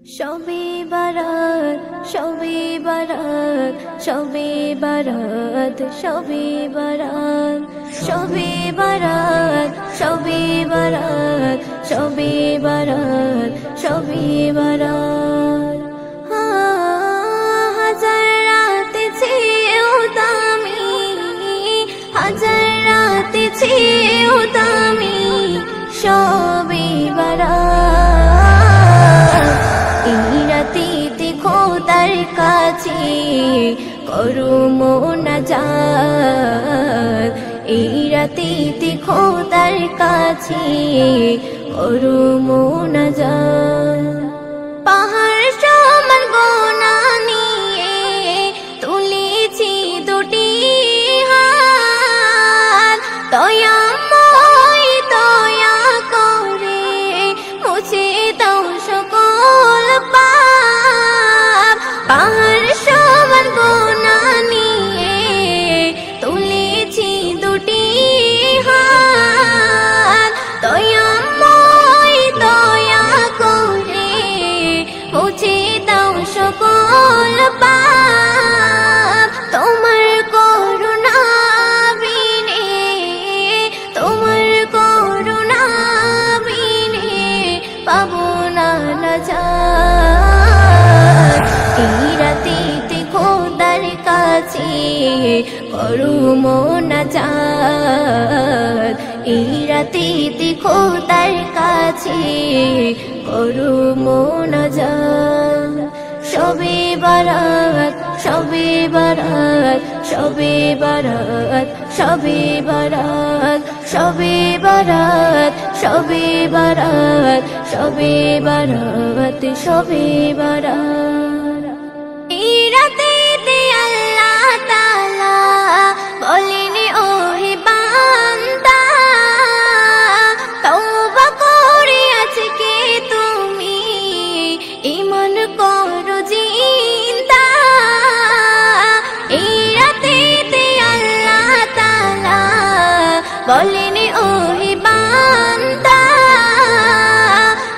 শবে বারাত শবে বারাত শবে বারাত শবে বারাত শবে বারাত শবে বারাত শবে বারাত শবে বারাত হাজার রাত ছেও দামি হাজার রাত ছেও দামি শবে বারাত এই রাতে খোদার কাছে করো মোনাজাত এই রাতে খোদার কাছে করো মোনাজাত পাহাড় সমান গোনা নিয়ে তুলেছি দুটি হাত দয়াময় দয়া করে মুছে দাও সকল পাপ পাহাড় সমান গোনা নিয়ে তুলেছি দুটি হাত দয়াময় দয়া করে মুছে দাও সকল পাপ তোমার করুণা বিনে তোমার করুণা বিনে পাবো না নাজাত এই রাতে খোদার কাছে করো মোনাজাত এই রাতে খোদার কাছে করো মোনাজাত শবে বারাত শবে বারাত শবে বারাত শবে বারাত শবে বারাত শবে বারাত শবে বারাত শবে বারাত এই রাতে আল্লাহ তাআলা বলেন ওহে বান্দা তওবা করে আজকে তুমি ঈমান করো জিন্দা এই রাতে আল্লাহ তাআলা বলেন ওহে বান্দা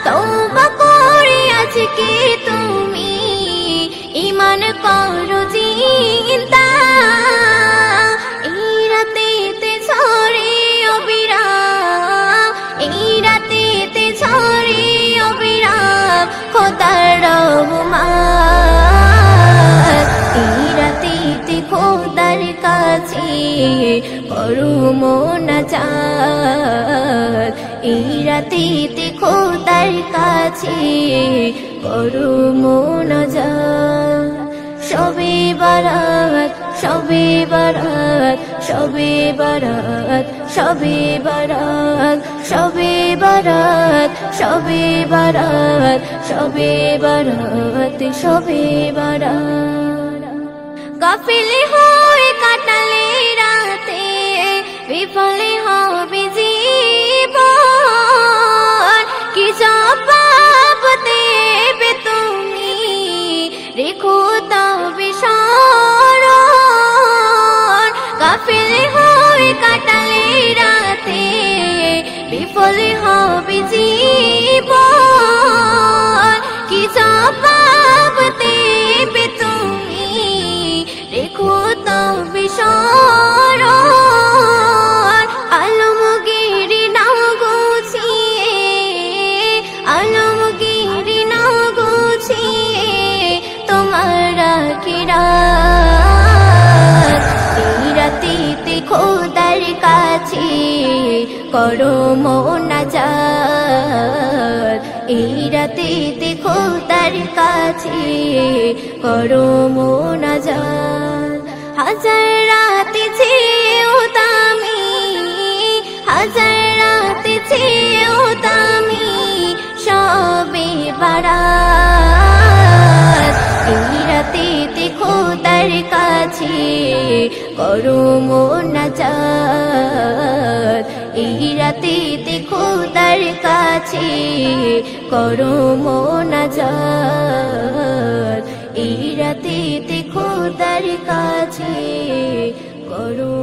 তওবা করে আজকে তুমি ঈমান করো জিন্দা এই রাতে ছড়ে অবিরাম এই রাতে ছড়ে অবিরাম খোদার রহমত এই রাতে খোদার কাছে করো মোনাজাত এই রাতে খোদার কাছে করো মোনাজাত শবে বারাত শবে বারাত শবে বারাত শবে বারাত শবে বারাত শবে বারাত শবে বারাত শবে বারাত গাফিল হয়ে কাটালে রাতে বিফলে হবে জীবন কি জবাব দেবে তুমি রেখো তবে স্মরণ গাফিল হয়ে কাটালে রাতে বিফল হবে জীবন কি জবাব দেবে তুমি রেখো তবে স্মরণ আলমগীর নাও গুছিয়ে আলমগীর নাও গুছিয়ে তোমার আখিরাত এই রাতে খোদার কাছে করো মোনাজাত এই রাতে খোদার কাছে করো মোনাজাত হাজার রাত ছেও দামি হাজার রাত ছেও দামি শবে বারাত এই রাতে খোদার কাছে করো মোনাজাত এই রাতে খোদার কাছে করো মোনাজাত এই রাতে খোদার কাছে করো